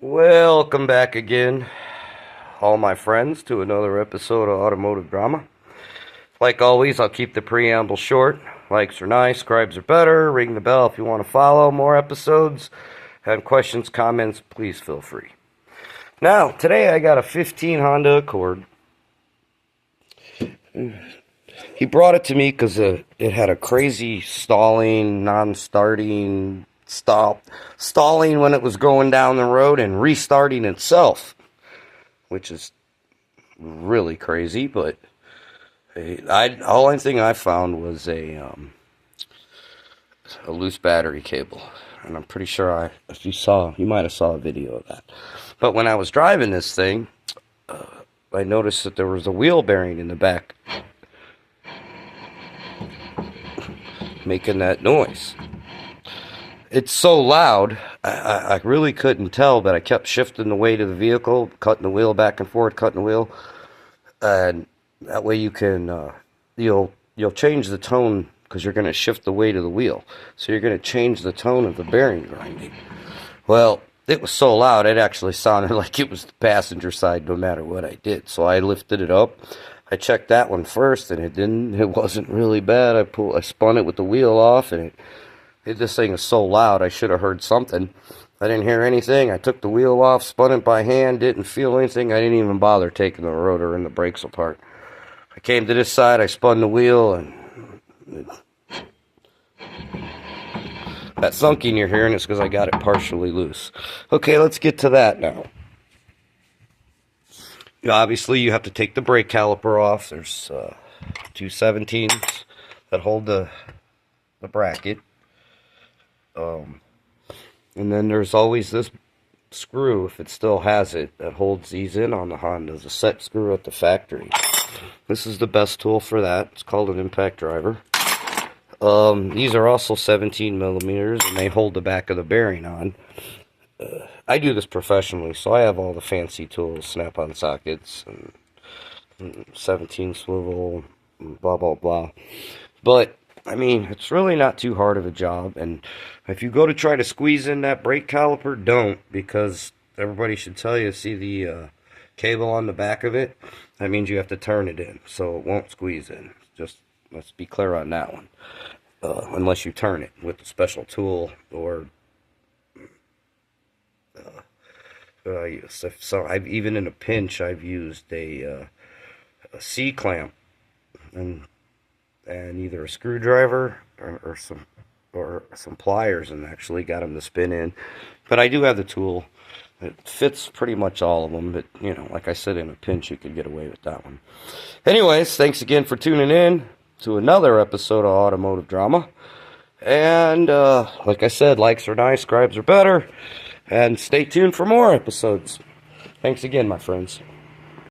Welcome back again, all my friends, to another episode of Automotive Drama. Like always, I'll keep the preamble short. Likes are nice, subscribes are better. Ring the bell if you want to follow more episodes. Have questions, comments, please feel free. Now, today I got a 15 Honda Accord. He brought it to me because it had a crazy stalling, non-starting, stalling when it was going down the road and restarting itself, which is really crazy. But only thing I found was a loose battery cable, and I'm pretty sure if you might have saw a video of that. But when I was driving this thing, I noticed that there was a wheel bearing in the back making that noise. It's so loud, I really couldn't tell, but I kept shifting the weight of the vehicle, cutting the wheel back and forth, cutting the wheel, and that way you can, you'll change the tone, because you're going to shift the weight of the wheel, so you're going to change the tone of the bearing grinding. Well, it was so loud, it actually sounded like it was the passenger side no matter what I did, so I lifted it up. I checked that one first, and it wasn't really bad. I spun it with the wheel off, and this thing is so loud, I should have heard something. I didn't hear anything. I took the wheel off, spun it by hand, didn't feel anything. I didn't even bother taking the rotor and the brakes apart. I came to this side, I spun the wheel, and that thunking you're hearing is because I got it partially loose. Okay, let's get to that now. Obviously, you have to take the brake caliper off. There's two 17s that hold the bracket. And then there's always this screw, if it still has it, that holds these in on the Honda. There's a set screw at the factory. This is the best tool for that. It's called an impact driver. These are also 17 millimeters, and they hold the back of the bearing on. I do this professionally, so I have all the fancy tools, snap-on sockets, and 17 swivel, and blah, blah, blah. But, I mean, it's really not too hard of a job, and if you go to try to squeeze in that brake caliper, don't, because everybody should tell you, see the cable on the back of it? That means you have to turn it in, so it won't squeeze in. Just, let's be clear on that one. Unless you turn it with a special tool, or so even in a pinch, I've used a C-clamp and either a screwdriver or some pliers, and actually got them to spin in. But I do have the tool. It fits pretty much all of them, but, you know, like I said, in a pinch, you could get away with that one. Anyways, thanks again for tuning in to another episode of Automotive Drama. And, like I said, likes are nice, subscribes are better. And stay tuned for more episodes. Thanks again, my friends.